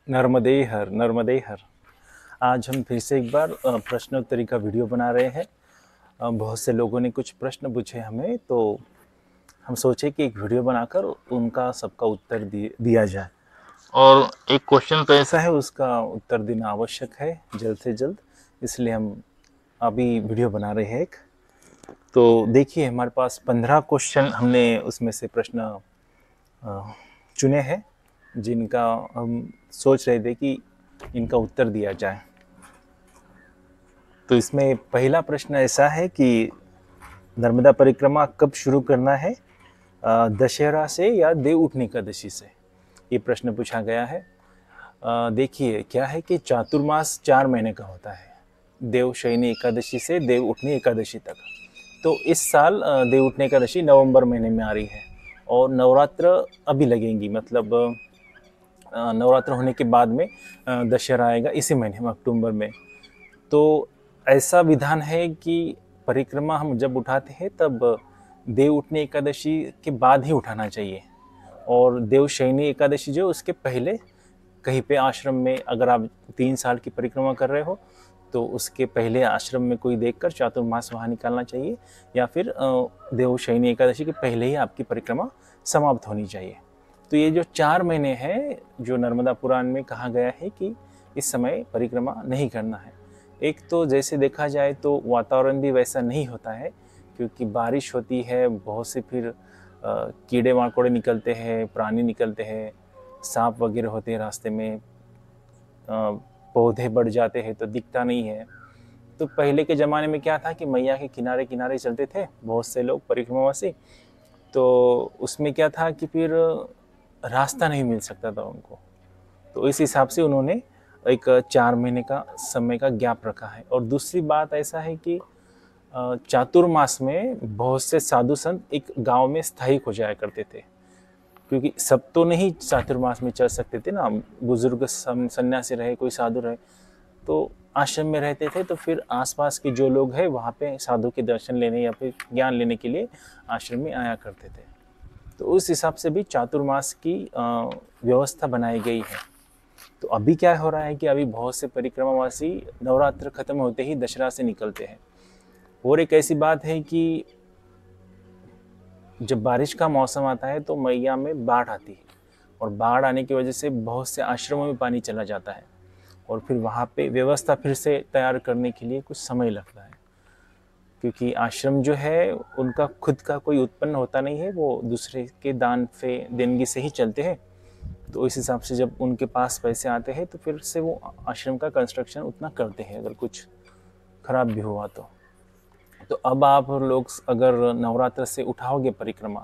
नर्मदे हर नर्मदे हर। आज हम फिर से एक बार प्रश्नोत्तरी का वीडियो बना रहे हैं। बहुत से लोगों ने कुछ प्रश्न पूछे हमें, तो हम सोचे कि एक वीडियो बनाकर उनका सबका उत्तर दिया जाए। और एक क्वेश्चन तो ऐसा है, उसका उत्तर देना आवश्यक है जल्द से जल्द, इसलिए हम अभी वीडियो बना रहे हैं एक। तो देखिए, हमारे पास 15 क्वेश्चन हमने उसमें से प्रश्न चुने हैं, जिनका हम सोच रहे थे कि इनका उत्तर दिया जाए। तो इसमें पहला प्रश्न ऐसा है कि नर्मदा परिक्रमा कब शुरू करना है, दशहरा से या देव उठनी एकादशी से? ये प्रश्न पूछा गया है। देखिए, क्या है कि चातुर्मास 4 महीने का होता है, देव शयनी एकादशी से देव उठनी एकादशी तक। तो इस साल देव उठनी एकादशी नवंबर महीने में आ रही है और नवरात्र अभी लगेंगी, मतलब नवरात्र होने के बाद में दशहरा आएगा इसी महीने में, अक्टूबर में। तो ऐसा विधान है कि परिक्रमा हम जब उठाते हैं तब देव उठनी एकादशी के बाद ही उठाना चाहिए, और देव शयनी एकादशी जो उसके पहले कहीं पे आश्रम में, अगर आप 3 साल की परिक्रमा कर रहे हो तो उसके पहले आश्रम में कोई देखकर चातुर्मास वहाँ निकालना चाहिए, या फिर देव शयनी एकादशी के पहले ही आपकी परिक्रमा समाप्त होनी चाहिए। तो ये जो 4 महीने हैं, जो नर्मदा पुराण में कहा गया है कि इस समय परिक्रमा नहीं करना है। एक तो जैसे देखा जाए तो वातावरण भी वैसा नहीं होता है, क्योंकि बारिश होती है, बहुत से फिर कीड़े मकोड़े निकलते हैं, प्राणी निकलते हैं, सांप वगैरह होते हैं रास्ते में, पौधे बढ़ जाते हैं तो दिखता नहीं है। तो पहले के ज़माने में क्या था कि मैया के किनारे किनारे चलते थे बहुत से लोग परिक्रमावासी, तो उसमें क्या था कि फिर रास्ता नहीं मिल सकता था उनको। तो इस हिसाब से उन्होंने एक 4 महीने का समय का गैप रखा है। और दूसरी बात ऐसा है कि चातुर्मास में बहुत से साधु संत एक गांव में स्थायी हो जाया करते थे, क्योंकि सब तो नहीं चातुर्मास में चल सकते थे ना। बुजुर्ग सन्यासी रहे, कोई साधु रहे, तो आश्रम में रहते थे, तो फिर आसपास के जो लोग हैं वहाँ पे साधु के दर्शन लेने या फिर ज्ञान लेने के लिए आश्रम में आया करते थे। तो उस हिसाब से भी चातुर्मास की व्यवस्था बनाई गई है। तो अभी क्या हो रहा है कि अभी बहुत से परिक्रमावासी नवरात्र खत्म होते ही दशहरा से निकलते हैं। और एक ऐसी बात है कि जब बारिश का मौसम आता है तो मैया में बाढ़ आती है, और बाढ़ आने की वजह से बहुत से आश्रमों में पानी चला जाता है, और फिर वहाँ पे व्यवस्था फिर से तैयार करने के लिए कुछ समय लगता है, क्योंकि आश्रम जो है उनका खुद का कोई उत्पन्न होता नहीं है, वो दूसरे के दान पे देनगी से ही चलते हैं। तो इस हिसाब से जब उनके पास पैसे आते हैं तो फिर से वो आश्रम का कंस्ट्रक्शन उतना करते हैं, अगर कुछ खराब भी हुआ तो अब आप लोग अगर नवरात्र से उठाओगे परिक्रमा,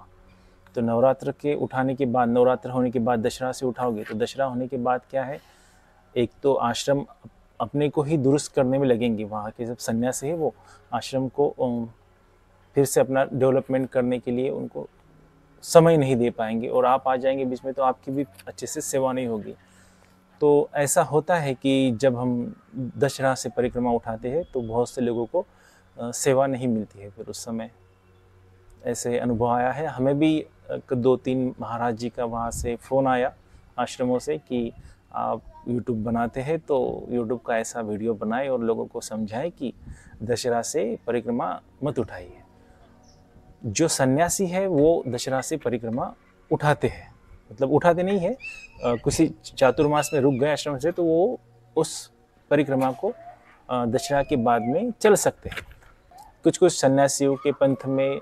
तो नवरात्र के उठाने के बाद, नवरात्र होने के बाद दशहरा से उठाओगे, तो दशहरा होने के बाद क्या है, एक तो आश्रम अपने को ही दुरुस्त करने में लगेंगे। वहाँ के सब सन्यासी है वो आश्रम को फिर से अपना डेवलपमेंट करने के लिए उनको समय नहीं दे पाएंगे, और आप आ जाएंगे बीच में तो आपकी भी अच्छे से सेवा नहीं होगी। तो ऐसा होता है कि जब हम दशहरा से परिक्रमा उठाते हैं तो बहुत से लोगों को सेवा नहीं मिलती है फिर उस समय। ऐसे अनुभव आया है हमें भी। 2-3 महाराज जी का वहाँ से फ़ोन आया आश्रमों से कि आप यूट्यूब बनाते हैं तो यूट्यूब का ऐसा वीडियो बनाए और लोगों को समझाएं कि दशहरा से परिक्रमा मत उठाइए। जो सन्यासी है वो दशहरा से परिक्रमा उठाते हैं, मतलब उठाते नहीं है, किसी चातुर्मास में रुक गए आश्रम से तो वो उस परिक्रमा को दशहरा के बाद में चल सकते हैं। कुछ कुछ सन्यासियों के पंथ में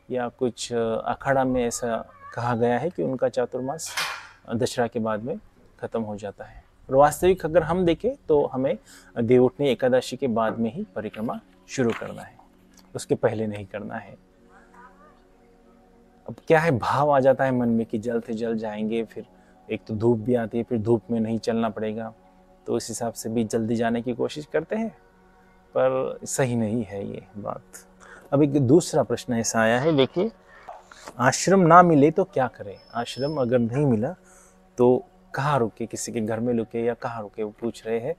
या कुछ अखाड़ा में ऐसा कहा गया है कि उनका चातुर्मास दशहरा के बाद में ख़त्म हो जाता है। और वास्तविक अगर हम देखें तो हमें देव उठनी एकादशी के बाद में ही परिक्रमा शुरू करना है, उसके पहले नहीं करना है। अब क्या है, भाव आ जाता है मन में कि जल्द से जल्द जाएंगे, फिर एक तो धूप भी आती है, फिर धूप में नहीं चलना पड़ेगा, तो इस हिसाब से भी जल्दी जाने की कोशिश करते हैं, पर सही नहीं है ये बात। अब एक दूसरा प्रश्न ऐसा आया है, देखिए, आश्रम ना मिले तो क्या करें? आश्रम अगर नहीं मिला तो कहाँ रुके, किसी के घर में रुके या कहाँ रुके, वो पूछ रहे हैं।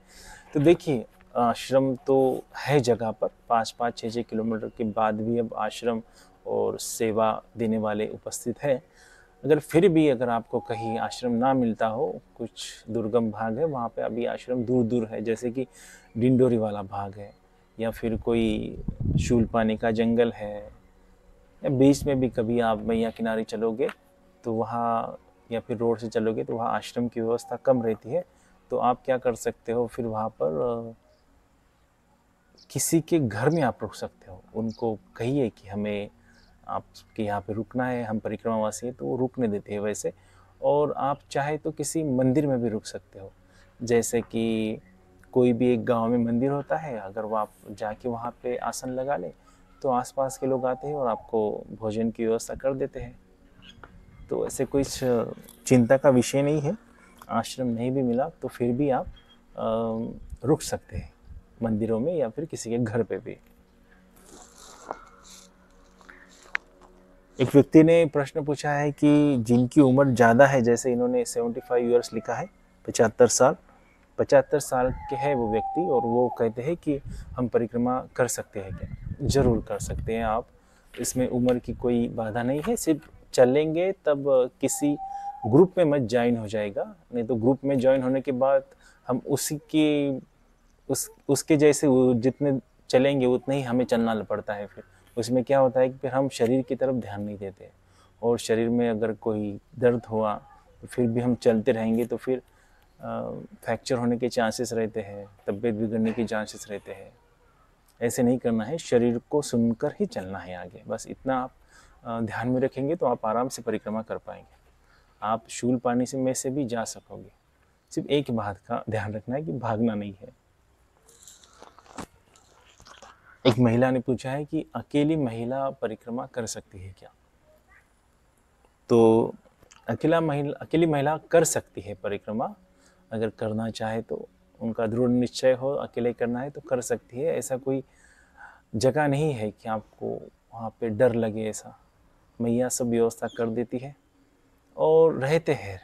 तो देखिए, आश्रम तो है जगह पर, 5-5, 6-6 किलोमीटर के बाद भी अब आश्रम और सेवा देने वाले उपस्थित है। अगर फिर भी अगर आपको कहीं आश्रम ना मिलता हो, कुछ दुर्गम भाग है वहाँ पे अभी आश्रम दूर दूर है, जैसे कि डिंडोरी वाला भाग है, या फिर कोई शूलपानी का जंगल है, या बीच में भी कभी आप मैया किनारे चलोगे तो वहाँ, या फिर रोड से चलोगे तो वहाँ आश्रम की व्यवस्था कम रहती है। तो आप क्या कर सकते हो, फिर वहाँ पर किसी के घर में आप रुक सकते हो। उनको कहिए कि हमें आपके यहाँ पे रुकना है, हम परिक्रमावासी हैं, तो वो रुकने देते हैं वैसे। और आप चाहे तो किसी मंदिर में भी रुक सकते हो, जैसे कि कोई भी एक गांव में मंदिर होता है, अगर वो आप जाके वहाँ पे आसन लगा लें तो आसपास के लोग आते हैं और आपको भोजन की व्यवस्था कर देते हैं। तो ऐसे कोई चिंता का विषय नहीं है। आश्रम नहीं भी मिला तो फिर भी आप रुक सकते हैं मंदिरों में या फिर किसी के घर पे भी। एक व्यक्ति ने प्रश्न पूछा है कि जिनकी उम्र ज़्यादा है, जैसे इन्होंने 75 ईयर्स लिखा है, 75 साल के है वो व्यक्ति, और वो कहते हैं कि हम परिक्रमा कर सकते हैं क्या? ज़रूर कर सकते हैं आप, इसमें उम्र की कोई बाधा नहीं है। सिर्फ चलेंगे तब किसी ग्रुप में मत ज्वाइन हो जाएगा, नहीं तो ग्रुप में ज्वाइन होने के बाद हम उसी की उसके जैसे जितने चलेंगे उतना ही हमें चलना पड़ता है। फिर उसमें क्या होता है कि फिर हम शरीर की तरफ ध्यान नहीं देते, और शरीर में अगर कोई दर्द हुआ तो फिर भी हम चलते रहेंगे तो फिर फ्रैक्चर होने के चांसेस रहते हैं, तबीयत बिगड़ने के चांसेस रहते हैं। ऐसे नहीं करना है, शरीर को सुनकर ही चलना है आगे, बस इतना आप ध्यान में रखेंगे तो आप आराम से परिक्रमा कर पाएंगे। आप शूल पानी से में से भी जा सकोगे। सिर्फ एक बात का ध्यान रखना है कि भागना नहीं है। एक महिला ने पूछा है कि अकेली महिला परिक्रमा कर सकती है क्या? तो अकेली महिला कर सकती है परिक्रमा, अगर करना चाहे तो, उनका दृढ़ निश्चय हो अकेले करना है तो कर सकती है। ऐसा कोई जगह नहीं है कि आपको वहाँ पे डर लगे, ऐसा मैया सब व्यवस्था कर देती है और रहते हैं।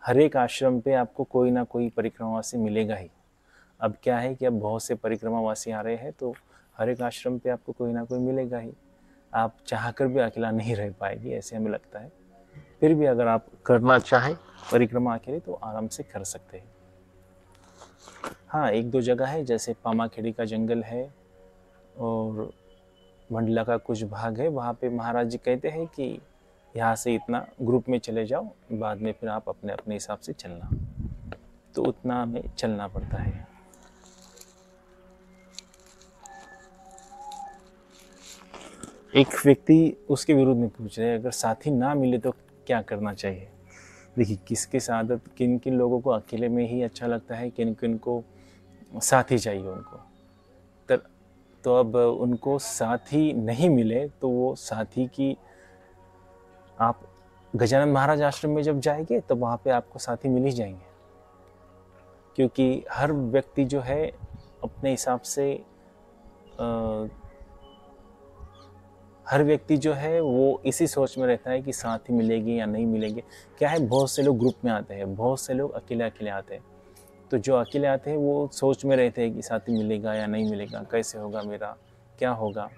हर एक आश्रम पे आपको कोई ना कोई परिक्रमावासी मिलेगा ही। अब क्या है कि अब बहुत से परिक्रमावासी आ रहे हैं तो हर एक आश्रम पे आपको कोई ना कोई मिलेगा ही। आप चाहकर भी अकेला नहीं रह पाएगी, ऐसे हमें लगता है। फिर भी अगर आप करना चाहें परिक्रमा अकेले तो आराम से कर सकते हैं। हाँ, एक दो जगह है, जैसे पामाखेड़ी का जंगल है और मंडला का कुछ भाग है, वहाँ पे महाराज जी कहते हैं कि यहाँ से इतना ग्रुप में चले जाओ, बाद में फिर आप अपने अपने हिसाब से चलना, तो उतना हमें चलना पड़ता है। एक व्यक्ति उसके विरुद्ध में पूछ रहे हैं, अगर साथी ना मिले तो क्या करना चाहिए? देखिए, किसकी सादत, किन किन लोगों को अकेले में ही अच्छा लगता है, किन किन को साथी चाहिए उनको। तो अब उनको साथी नहीं मिले तो वो साथी की, आप गजानन महाराज आश्रम में जब जाएंगे तब वहाँ पे आपको साथी मिल ही जाएंगे, क्योंकि हर व्यक्ति जो है अपने हिसाब से हर व्यक्ति जो है वो इसी सोच में रहता है कि साथी मिलेगी या नहीं मिलेंगे। क्या है, बहुत से लोग ग्रुप में आते हैं, बहुत से लोग अकेले अकेले आते हैं। तो जो अकेले आते हैं वो सोच में रहते हैं कि साथी मिलेगा या नहीं मिलेगा, कैसे होगा मेरा, क्या होगा।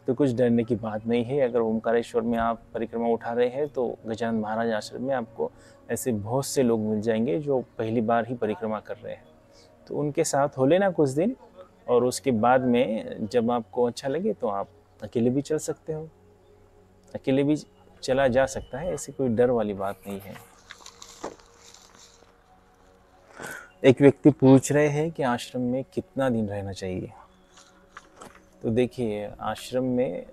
तो कुछ डरने की बात नहीं है। अगर ओमकारेश्वर में आप परिक्रमा उठा रहे हैं तो गजानन महाराज आश्रम में आपको ऐसे बहुत से लोग मिल जाएंगे जो पहली बार ही परिक्रमा कर रहे हैं। तो उनके साथ हो लेना कुछ दिन, और उसके बाद में जब आपको अच्छा लगे तो आप अकेले भी चल सकते हो, अकेले भी चला जा सकता है, ऐसी कोई डर वाली बात नहीं है। एक व्यक्ति पूछ रहे हैं कि आश्रम में कितना दिन रहना चाहिए? तो देखिए, आश्रम में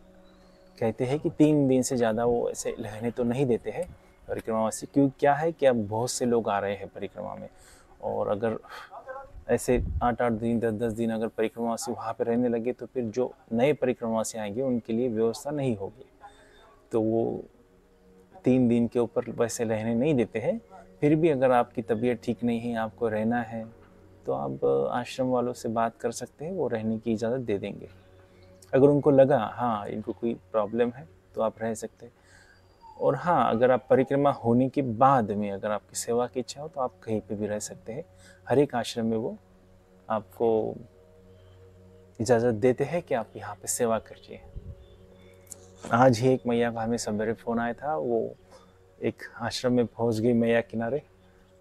कहते हैं कि 3 दिन से ज़्यादा वो ऐसे रहने तो नहीं देते हैं परिक्रमावासी, क्योंकि क्या है कि अब बहुत से लोग आ रहे हैं परिक्रमा में, और अगर ऐसे 8-8 दिन 10-10 दिन अगर परिक्रमावासी वहाँ पे रहने लगे तो फिर जो नए परिक्रमावासी आएंगे उनके लिए व्यवस्था नहीं होगी। तो वो 3 दिन के ऊपर वैसे रहने नहीं देते हैं। फिर भी अगर आपकी तबीयत ठीक नहीं है, आपको रहना है, तो आप आश्रम वालों से बात कर सकते हैं, वो रहने की इजाज़त दे देंगे। अगर उनको लगा हाँ इनको कोई प्रॉब्लम है तो आप रह सकते हैं। और हाँ, अगर आप परिक्रमा होने के बाद में अगर आपकी सेवा की इच्छा हो तो आप कहीं पे भी रह सकते हैं। हर एक आश्रम में वो आपको इजाज़त देते हैं कि आप यहाँ पे सेवा करिए। आज ही एक मैया का हमें सवेरे फ़ोन आया था, वो एक आश्रम में पहुंच गई मैया किनारे,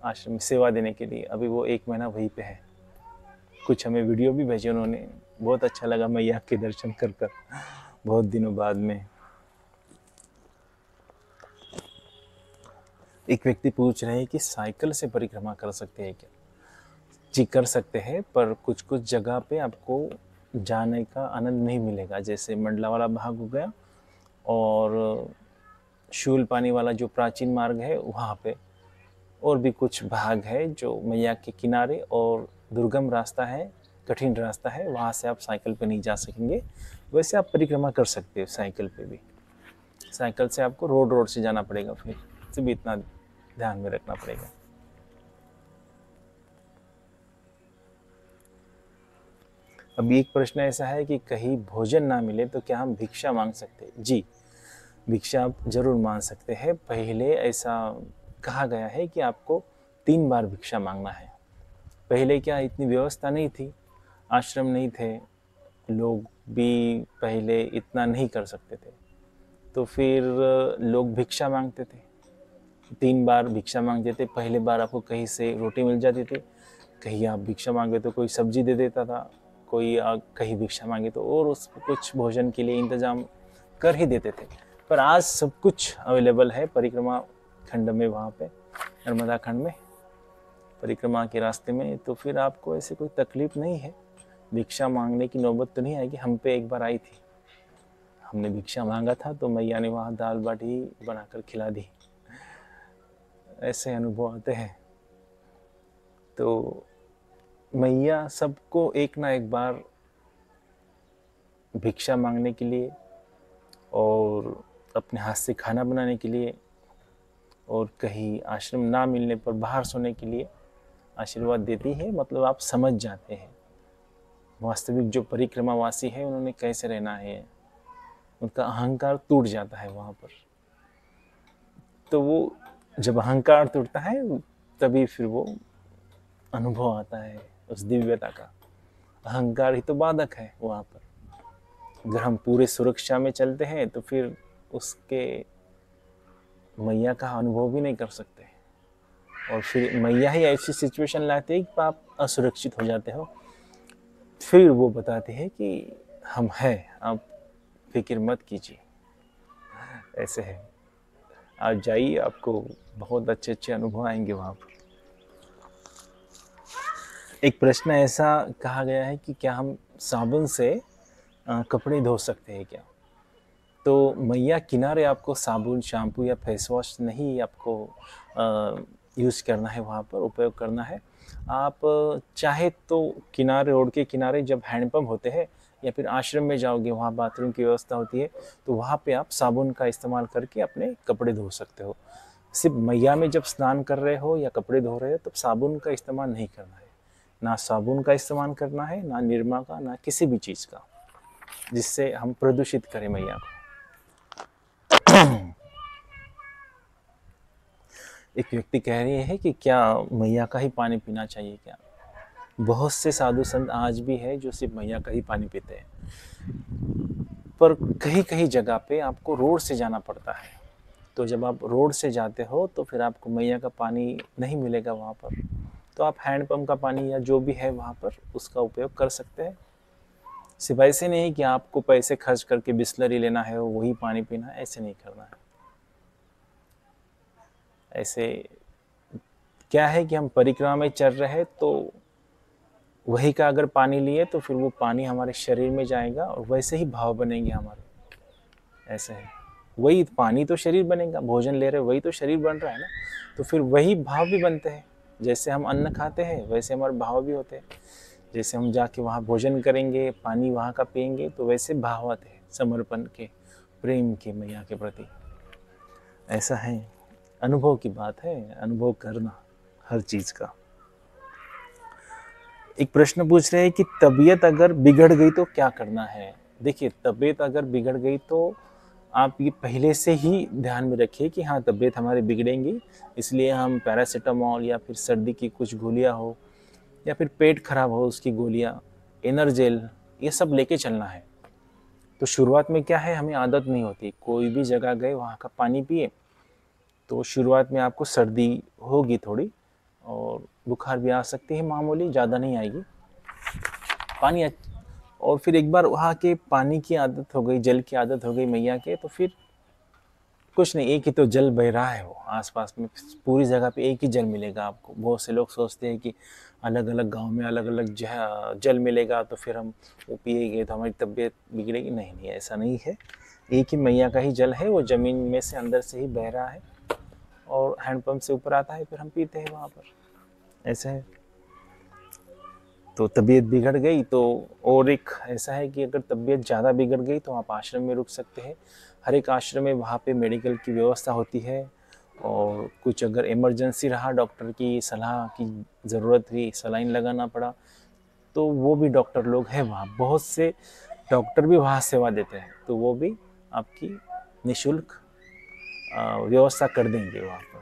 आश्रम में सेवा देने के लिए। अभी वो 1 महीना वहीं पे है। कुछ हमें वीडियो भी भेजे उन्होंने, बहुत अच्छा लगा मैया के दर्शन कर कर बहुत दिनों बाद में। एक व्यक्ति पूछ रहे हैं कि साइकिल से परिक्रमा कर सकते हैं क्या? जी कर सकते हैं, पर कुछ कुछ जगह पे आपको जाने का आनंद नहीं मिलेगा। जैसे मंडला वाला भाग हो गया और शूल पानी वाला जो प्राचीन मार्ग है वहाँ पे, और भी कुछ भाग है जो मैया के किनारे और दुर्गम रास्ता है, कठिन रास्ता है, वहाँ से आप साइकिल पे नहीं जा सकेंगे। वैसे आप परिक्रमा कर सकते हो साइकिल पे भी। साइकिल से आपको रोड से जाना पड़ेगा, फिर से भी इतना ध्यान में रखना पड़ेगा। अभी एक प्रश्न ऐसा है कि कहीं भोजन ना मिले तो क्या हम भिक्षा मांग सकते हैं? जी, भिक्षा आप जरूर मांग सकते हैं। पहले ऐसा कहा गया है कि आपको 3 बार भिक्षा मांगना है। पहले क्या इतनी व्यवस्था नहीं थी, आश्रम नहीं थे, लोग भी पहले इतना नहीं कर सकते थे, तो फिर लोग भिक्षा मांगते थे। 3 बार भिक्षा मांगते थे। पहले बार आपको कहीं से रोटी मिल जाती थी, कहीं आप भिक्षा मांगे तो कोई सब्जी दे देता था, कोई कहीं भिक्षा मांगे तो और उस कुछ भोजन के लिए इंतज़ाम कर ही देते थे। पर आज सब कुछ अवेलेबल है परिक्रमा खंड में, वहाँ पे नर्मदा खंड में परिक्रमा के रास्ते में, तो फिर आपको ऐसे कोई तकलीफ नहीं है। भिक्षा मांगने की नौबत तो नहीं आएगी। हम पे एक बार आई थी, हमने भिक्षा मांगा था तो मैया ने वहाँ दाल बाटी बनाकर खिला दी। ऐसे अनुभव आते हैं। तो मैया सबको एक ना एक बार भिक्षा मांगने के लिए और अपने हाथ से खाना बनाने के लिए और कहीं आश्रम ना मिलने पर बाहर सोने के लिए आशीर्वाद देती है। मतलब आप समझ जाते हैं वास्तविक जो परिक्रमावासी है उन्होंने कैसे रहना है, उनका अहंकार टूट जाता है वहाँ पर। तो वो जब अहंकार टूटता है तभी फिर वो अनुभव आता है उस दिव्यता का। अहंकार ही तो बाधक है वहाँ पर। अगर हम पूरे सुरक्षा में चलते हैं तो फिर उसके मैया का अनुभव भी नहीं कर सकते, और फिर मैया ही ऐसी सिचुएशन लाती है कि आप असुरक्षित हो जाते हो। फिर वो बताते हैं कि हम हैं, आप फिक्र मत कीजिए। ऐसे है, आप जाइए, आपको बहुत अच्छे अच्छे अनुभव आएंगे वहाँ पर। एक प्रश्न ऐसा कहा गया है कि क्या हम साबुन से कपड़े धो सकते हैं क्या? तो मैया किनारे आपको साबुन, शैम्पू या फेस वॉश नहीं आपको यूज़ करना है, वहाँ पर उपयोग करना है। आप चाहे तो किनारे, रोड के किनारे जब हैंडपम्प होते हैं या फिर आश्रम में जाओगे वहाँ बाथरूम की व्यवस्था होती है, तो वहाँ पे आप साबुन का इस्तेमाल करके अपने कपड़े धो सकते हो। सिर्फ मैया में जब स्नान कर रहे हो या कपड़े धो रहे हो तब साबुन का इस्तेमाल नहीं करना है। ना साबुन का इस्तेमाल करना है, ना निरमा का, ना किसी भी चीज़ का जिससे हम प्रदूषित करें मैया को। एक व्यक्ति कह रहे हैं कि क्या मैया का ही पानी पीना चाहिए क्या? बहुत से साधु संत आज भी है जो सिर्फ मैया का ही पानी पीते हैं, पर कहीं कहीं जगह पे आपको रोड से जाना पड़ता है। तो जब आप रोड से जाते हो तो फिर आपको मैया का पानी नहीं मिलेगा वहाँ पर, तो आप हैंडपम्प का पानी या जो भी है वहाँ पर उसका उपयोग कर सकते हैं। सिर्फ ऐसे नहीं कि आपको पैसे खर्च करके बिस्लरी लेना है वही पानी पीना है, ऐसे नहीं करना है। ऐसे क्या है कि हम परिक्रमा में चल रहे हैं तो वही का अगर पानी लिए तो फिर वो पानी हमारे शरीर में जाएगा और वैसे ही भाव बनेंगे हमारे। ऐसे है, वही पानी तो शरीर बनेगा, भोजन ले रहे वही तो शरीर बन रहा है ना, तो फिर वही भाव भी बनते हैं। जैसे हम अन्न खाते हैं वैसे हमारे भाव भी होते हैं। जैसे हम जाके वहाँ भोजन करेंगे, पानी वहाँ का पिएंगे, तो वैसे भाव आते हैं समर्पण के, प्रेम के मैया के प्रति। ऐसा है, अनुभव की बात है, अनुभव करना हर चीज़ का। एक प्रश्न पूछ रहे हैं कि तबीयत अगर बिगड़ गई तो क्या करना है? देखिए, तबीयत अगर बिगड़ गई तो आप ये पहले से ही ध्यान में रखिए कि हाँ तबीयत हमारी बिगड़ेंगी, इसलिए हम पैरासीटामॉल या फिर सर्दी की कुछ गोलियां हो या फिर पेट खराब हो उसकी गोलियां, एनर्जेल, ये सब लेके चलना है। तो शुरुआत में क्या है, हमें आदत नहीं होती, कोई भी जगह गए वहाँ का पानी पिए तो शुरुआत में आपको सर्दी होगी थोड़ी, और बुखार भी आ सकती है मामूली, ज़्यादा नहीं आएगी। पानी और फिर एक बार वहाँ के पानी की आदत हो गई, जल की आदत हो गई मैया के, तो फिर कुछ नहीं, एक ही तो जल बह रहा है, वो आसपास में पूरी जगह पे एक ही जल मिलेगा आपको। बहुत से लोग सोचते हैं कि अलग अलग गांव में अलग अलग जल मिलेगा तो फिर हम वो पिएंगे तो हमारी तबीयत बिगड़ेगी। नहीं नहीं, ऐसा नहीं है। एक ही मैया का ही जल है, वो ज़मीन में से अंदर से ही बह रहा है और हैंडपम्प से ऊपर आता है, फिर हम पीते हैं वहाँ पर। ऐसा है। तो तबीयत बिगड़ गई तो, और एक ऐसा है कि अगर तबीयत ज़्यादा बिगड़ गई तो आप आश्रम में रुक सकते हैं। हर एक आश्रम में वहाँ पे मेडिकल की व्यवस्था होती है, और कुछ अगर इमरजेंसी रहा, डॉक्टर की सलाह की ज़रूरत हुई, सलाइन लगाना पड़ा, तो वो भी डॉक्टर लोग हैं वहाँ। बहुत से डॉक्टर भी वहाँ सेवा देते हैं, तो वो भी आपकी निःशुल्क व्यवस्था कर देंगे वहाँ पर।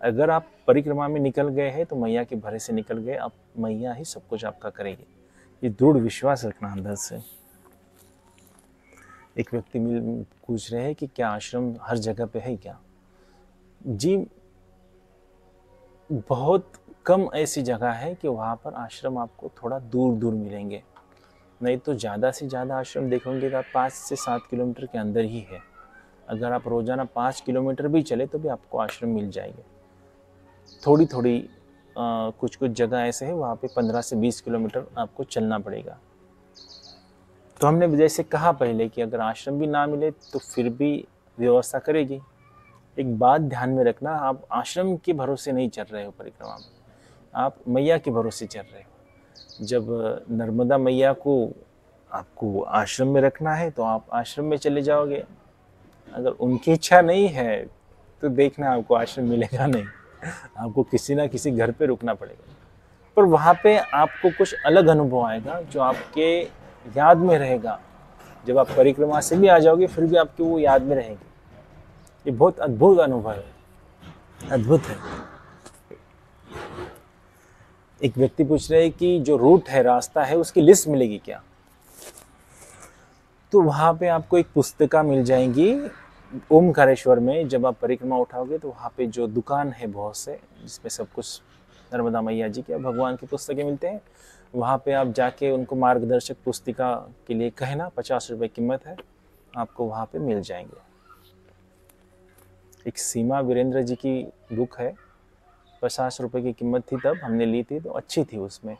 अगर आप परिक्रमा में निकल गए हैं तो मैया के भरे से निकल गए, आप मैया ही सब कुछ आपका करेगी। ये दृढ़ विश्वास रखना अंदर से। एक व्यक्ति पूछ रहे हैं कि क्या आश्रम हर जगह पे है क्या? जी, बहुत कम ऐसी जगह है कि वहाँ पर आश्रम आपको थोड़ा दूर दूर मिलेंगे, नहीं तो ज़्यादा से ज़्यादा आश्रम देखोगे तो 5 से 7 किलोमीटर के अंदर ही है। अगर आप रोज़ाना 5 किलोमीटर भी चले तो भी आपको आश्रम मिल जाएंगे। थोड़ी थोड़ी कुछ कुछ जगह ऐसे है वहाँ पे 15 से 20 किलोमीटर आपको चलना पड़ेगा। तो हमने जैसे कहा पहले कि अगर आश्रम भी ना मिले तो फिर भी व्यवस्था करेगी। एक बात ध्यान में रखना, आप आश्रम के भरोसे नहीं चल रहे हो परिक्रमा में, आप मैया के भरोसे चल रहे हो। जब नर्मदा मैया को आपको आश्रम में रखना है तो आप आश्रम में चले जाओगे। अगर उनकी इच्छा नहीं है तो देखना आपको आश्रम मिलेगा नहीं, आपको किसी ना किसी घर पे रुकना पड़ेगा। पर वहाँ पे आपको कुछ अलग अनुभव आएगा जो आपके याद में रहेगा। जब आप परिक्रमा से भी आ जाओगे फिर भी आपकी वो याद में रहेगी। ये बहुत अद्भुत अनुभव है, अद्भुत है। एक व्यक्ति पूछ रहे हैं कि जो रूट है, रास्ता है, उसकी लिस्ट मिलेगी क्या? तो वहाँ पे आपको एक पुस्तिका मिल जाएगी ओमकारेश्वर में। जब आप परिक्रमा उठाओगे तो वहाँ पे जो दुकान है बहुत से, जिसमें सब कुछ नर्मदा मैया जी के, भगवान की पुस्तकें मिलते हैं, वहाँ पे आप जाके उनको मार्गदर्शक पुस्तिका के लिए कहना, 50 रुपये कीमत है, आपको वहाँ पे मिल जाएंगे। एक सीमा वीरेंद्र जी की बुक है, 50 रुपये की कीमत थी, तब हमने ली थी तो अच्छी थी। उसमें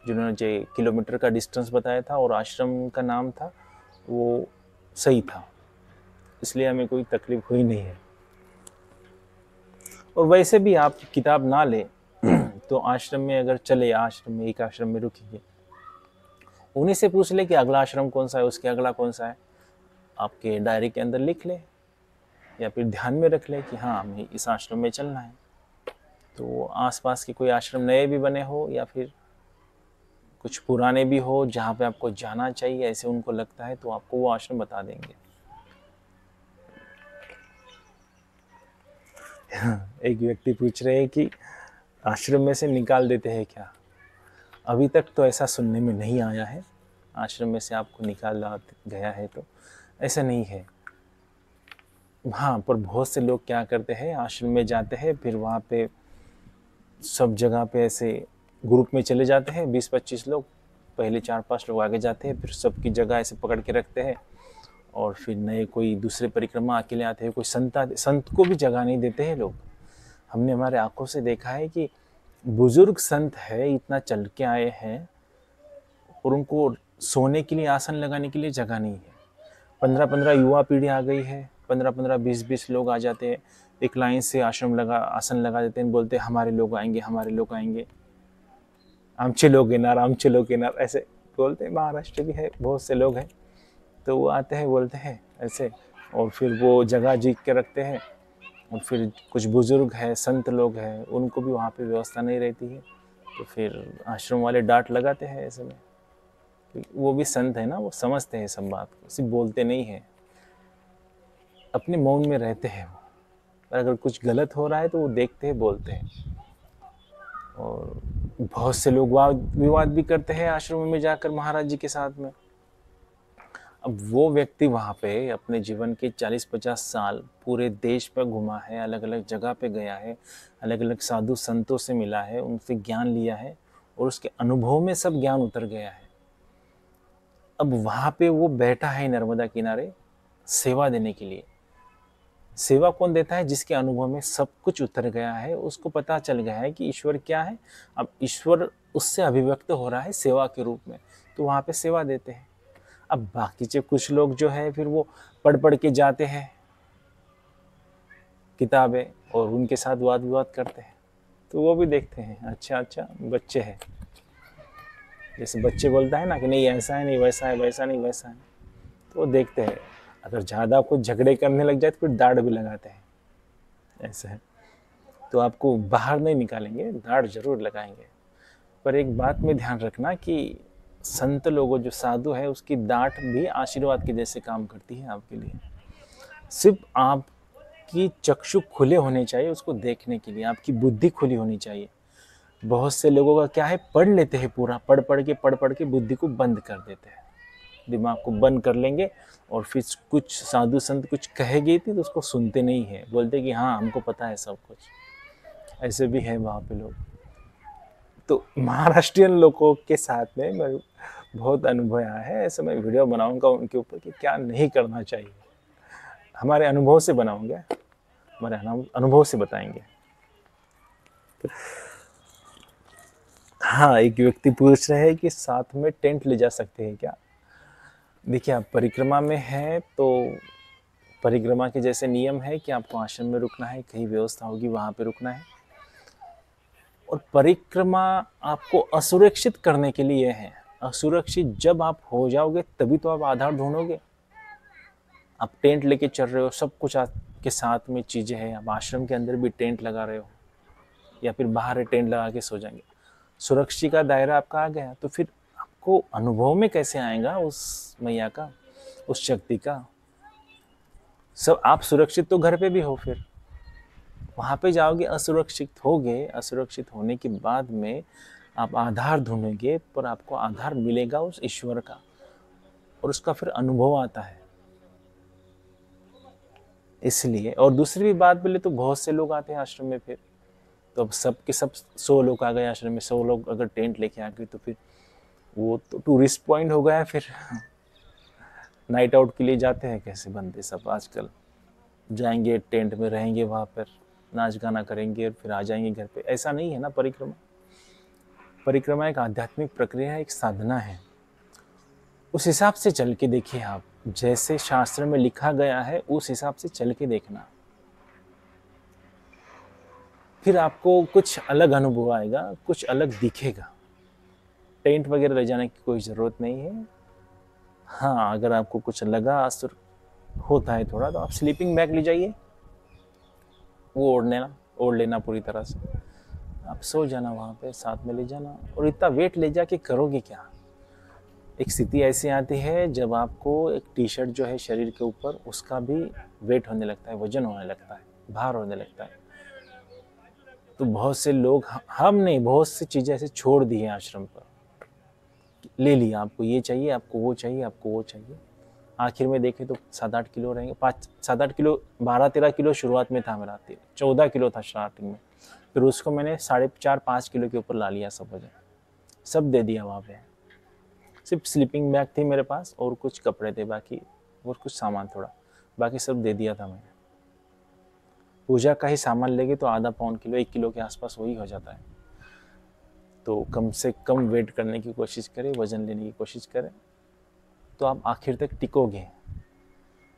जिन्होंने जो किलोमीटर का डिस्टेंस बताया था और आश्रम का नाम था वो सही था, इसलिए हमें कोई तकलीफ हुई नहीं है। और वैसे भी आप किताब ना ले तो आश्रम में अगर चले, आश्रम में एक आश्रम में रुकिए, उन्हीं से पूछ ले कि अगला आश्रम कौन सा है, उसके अगला कौन सा है, आपके डायरी के अंदर लिख ले या फिर ध्यान में रख ले कि हाँ हमें इस आश्रम में चलना है। तो आसपास के कोई आश्रम नए भी बने हो या फिर कुछ पुराने भी हो जहाँ पे आपको जाना चाहिए, ऐसे उनको लगता है तो आपको वो आश्रम बता देंगे। एक व्यक्ति पूछ रहे हैं कि आश्रम में से निकाल देते हैं क्या? अभी तक तो ऐसा सुनने में नहीं आया है, आश्रम में से आपको निकाला गया है तो ऐसा नहीं है। हाँ, पर बहुत से लोग क्या करते हैं, आश्रम में जाते हैं, फिर वहाँ पे सब जगह पे ऐसे ग्रुप में चले जाते हैं, 20-25 लोग, पहले 4-5 लोग आगे जाते हैं, फिर सबकी जगह ऐसे पकड़ के रखते हैं, और फिर नए कोई दूसरे परिक्रमा अकेले आते हैं, कोई संत को भी जगह नहीं देते हैं लोग। हमने हमारे आंखों से देखा है कि बुजुर्ग संत है, इतना चल के आए हैं और उनको सोने के लिए, आसन लगाने के लिए जगह नहीं है। 15-15 युवा पीढ़ी आ गई है, 15-15 20-20 लोग आ जाते हैं, एक लाइन से आसन लगा देते हैं, बोलते हैं हमारे लोग आएंगे, हमारे लोग आएंगे, आमचे लोग येणार, ऐसे बोलते हैं। महाराष्ट्र भी है, बहुत से लोग हैं, तो वो आते हैं, बोलते हैं ऐसे, और फिर वो जगह जीत के रखते हैं। और फिर कुछ बुजुर्ग हैं, संत लोग हैं, उनको भी वहाँ पे व्यवस्था नहीं रहती है, तो फिर आश्रम वाले डांट लगाते हैं ऐसे में। वो भी संत है ना, वो समझते हैं सब बात को, सिर्फ बोलते नहीं हैं, अपने मौन में रहते हैं वो। पर अगर कुछ गलत हो रहा है तो वो देखते हैं, बोलते हैं। और बहुत से लोग वाद विवाद भी करते हैं आश्रम में जाकर महाराज जी के साथ में। अब वो व्यक्ति वहाँ पे अपने जीवन के 40-50 साल पूरे देश पे घूमा है, अलग-अलग जगह पे गया है, अलग-अलग साधु संतों से मिला है, उनसे ज्ञान लिया है और उसके अनुभव में सब ज्ञान उतर गया है। अब वहाँ पे वो बैठा है नर्मदा किनारे सेवा देने के लिए। सेवा कौन देता है? जिसके अनुभव में सब कुछ उतर गया है, उसको पता चल गया है कि ईश्वर क्या है। अब ईश्वर उससे अभिव्यक्त हो रहा है सेवा के रूप में, तो वहाँ पे सेवा देते हैं। अब बाकी के कुछ लोग जो है फिर वो पढ़ के जाते हैं किताबें और उनके साथ वाद विवाद करते हैं, तो वो भी देखते हैं अच्छा बच्चे हैं, जैसे बच्चे बोलता है ना कि नहीं ऐसा है, नहीं वैसा है, वैसा नहीं वैसा है, तो वो देखते हैं। अगर ज़्यादा कुछ झगड़े करने लग जाए तो फिर दाढ़ भी लगाते हैं, ऐसा है। तो आपको बाहर नहीं निकालेंगे, दाढ़ जरूर लगाएंगे। पर एक बात में ध्यान रखना कि संत लोगों जो साधु है उसकी दाढ़ भी आशीर्वाद के जैसे काम करती है आपके लिए। सिर्फ आपकी चक्षु खुले होने चाहिए उसको देखने के लिए, आपकी बुद्धि खुली होनी चाहिए। बहुत से लोगों का क्या है, पढ़ लेते हैं पूरा, पढ़ के बुद्धि को बंद कर देते हैं, दिमाग को बंद कर लेंगे और फिर कुछ साधु संत कुछ कहेगी थी तो उसको सुनते नहीं है, बोलते कि हाँ हमको पता है सब कुछ। ऐसे भी है वहाँ पे लोग। तो महाराष्ट्रियन लोगों के साथ में मैं बहुत अनुभव आया है, ऐसे मैं वीडियो बनाऊंगा उनके ऊपर कि क्या नहीं करना चाहिए। हमारे अनुभव से बनाऊंगे, हमारे अनुभव से बताएंगे। हाँ, एक व्यक्ति पूछ रहे हैं कि साथ में टेंट ले जा सकते हैं क्या? देखिए, आप परिक्रमा में हैं तो परिक्रमा के जैसे नियम है कि आपको आश्रम में रुकना है, कहीं व्यवस्था होगी वहाँ पे रुकना है। और परिक्रमा आपको असुरक्षित करने के लिए है। असुरक्षित जब आप हो जाओगे तभी तो आप आधार ढूंढोगे। आप टेंट लेके चल रहे हो, सब कुछ आपके साथ में चीज़ें हैं, आप आश्रम के अंदर भी टेंट लगा रहे हो या फिर बाहर टेंट लगा के सो जाएंगे, सुरक्षा का दायरा आपका आ गया, तो फिर आपको अनुभव में कैसे आएगा उस मैया का, उस शक्ति का? सब आप सुरक्षित तो घर पे भी हो, फिर वहाँ पे जाओगे असुरक्षित होगे। असुरक्षित होने के बाद में आप आधार ढूंढेंगे, पर आपको आधार मिलेगा उस ईश्वर का और उसका फिर अनुभव आता है। इसलिए और दूसरी भी बात बोले तो बहुत से लोग आते हैं आश्रम में, फिर तो अब सब के सब 100 लोग आ गए आश्रम में, 100 लोग अगर टेंट लेके आ गए तो फिर वो तो टूरिस्ट पॉइंट हो गया है। फिर नाइट आउट के लिए जाते हैं कैसे बंदे सब आजकल, जाएंगे टेंट में रहेंगे, वहाँ पर नाच गाना करेंगे और फिर आ जाएंगे घर पे। ऐसा नहीं है ना। परिक्रमा परिक्रमा एक आध्यात्मिक प्रक्रिया है, एक साधना है। उस हिसाब से चल के देखिए आप, जैसे शास्त्र में लिखा गया है उस हिसाब से चल के देखना, फिर आपको कुछ अलग अनुभव आएगा, कुछ अलग दिखेगा। टेंट वगैरह ले जाने की कोई ज़रूरत नहीं है। हाँ, अगर आपको कुछ लगा असुर होता है थोड़ा, तो आप स्लीपिंग बैग ले जाइए, वो ओढ़ लेना पूरी तरह से, आप सो जाना वहाँ पे, साथ में ले जाना। और इतना वेट ले जाके करोगे क्या? एक स्थिति ऐसी आती है जब आपको एक टी शर्ट जो है शरीर के ऊपर, उसका भी वेट होने लगता है, वजन होने लगता है, भार होने लगता है। तो बहुत से लोग, हम नहीं, बहुत सी चीज़ें ऐसे छोड़ दी हैं आश्रम पर, ले लिया, आपको ये चाहिए, आपको वो चाहिए, आपको वो चाहिए। आखिर में देखें तो 7-8 किलो रहेंगे, 7-8 किलो, 12-13 किलो शुरुआत में था मेरा, 14 किलो था स्टार्टिंग में, फिर उसको मैंने 4.5-5 किलो के ऊपर ला लिया सब वजन, सब दे दिया वहाँ पे। सिर्फ स्लीपिंग बैग थी मेरे पास और कुछ कपड़े थे, बाकी और कुछ सामान थोड़ा, बाकी सब दे दिया था मैंने। पूजा का ही सामान लेंगे तो आधा पौन किलो, 1 किलो के आसपास वही हो जाता है। तो कम से कम वेट करने की कोशिश करें, वज़न लेने की कोशिश करें, तो आप आखिर तक टिकोगे।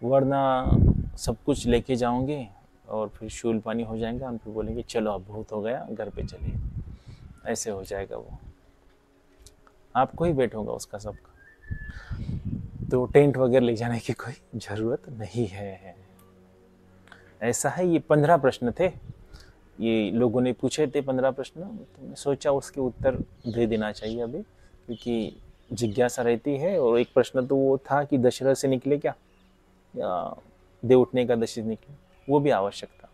वरना सब कुछ लेके जाओगे और फिर शूल पानी हो जाएगा, हम फिर बोलेंगे चलो अब बहुत हो गया, घर पे चलिए, ऐसे हो जाएगा। वो आपको ही वेट होगा उसका सबका। तो टेंट वगैरह ले जाने की कोई ज़रूरत नहीं है। ऐसा है। ये 15 प्रश्न थे, ये लोगों ने पूछे थे 15 प्रश्न, तो मैं सोचा उसके उत्तर दे देना चाहिए अभी, क्योंकि जिज्ञासा रहती है। और एक प्रश्न तो वो था कि दशरथ से निकले क्या, या देव उठने का दशरथ निकले, वो भी आवश्यक था।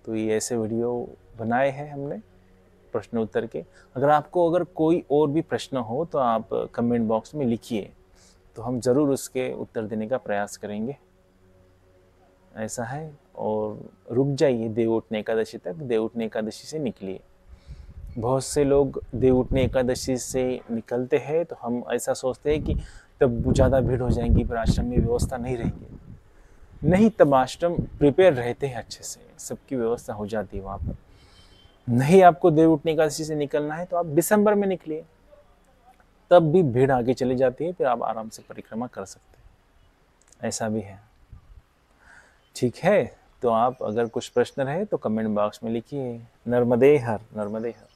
तो ये ऐसे वीडियो बनाए हैं हमने प्रश्न उत्तर के। अगर आपको कोई और भी प्रश्न हो तो आप कमेंट बॉक्स में लिखिए, तो हम ज़रूर उसके उत्तर देने का प्रयास करेंगे। ऐसा है। और रुक जाइए देवउठनी एकादशी तक, देवउठनी एकादशी से निकलिए। बहुत से लोग देवउठनी एकादशी से निकलते हैं तो हम ऐसा सोचते हैं कि तब ज़्यादा भीड़ हो जाएंगी, फिर आश्रम में व्यवस्था नहीं रहेंगी। नहीं, तब आश्रम प्रिपेयर रहते हैं अच्छे से, सबकी व्यवस्था हो जाती है वहाँ पर। नहीं आपको देवउठनी एकादशी से निकलना है तो आप दिसंबर में निकलिए, तब भी भीड़ आगे चली जाती है, फिर आप आराम से परिक्रमा कर सकते हैं। ऐसा भी है। ठीक है, तो आप अगर कुछ प्रश्न रहे तो कमेंट बॉक्स में लिखिए। नर्मदे हर, नर्मदे हर।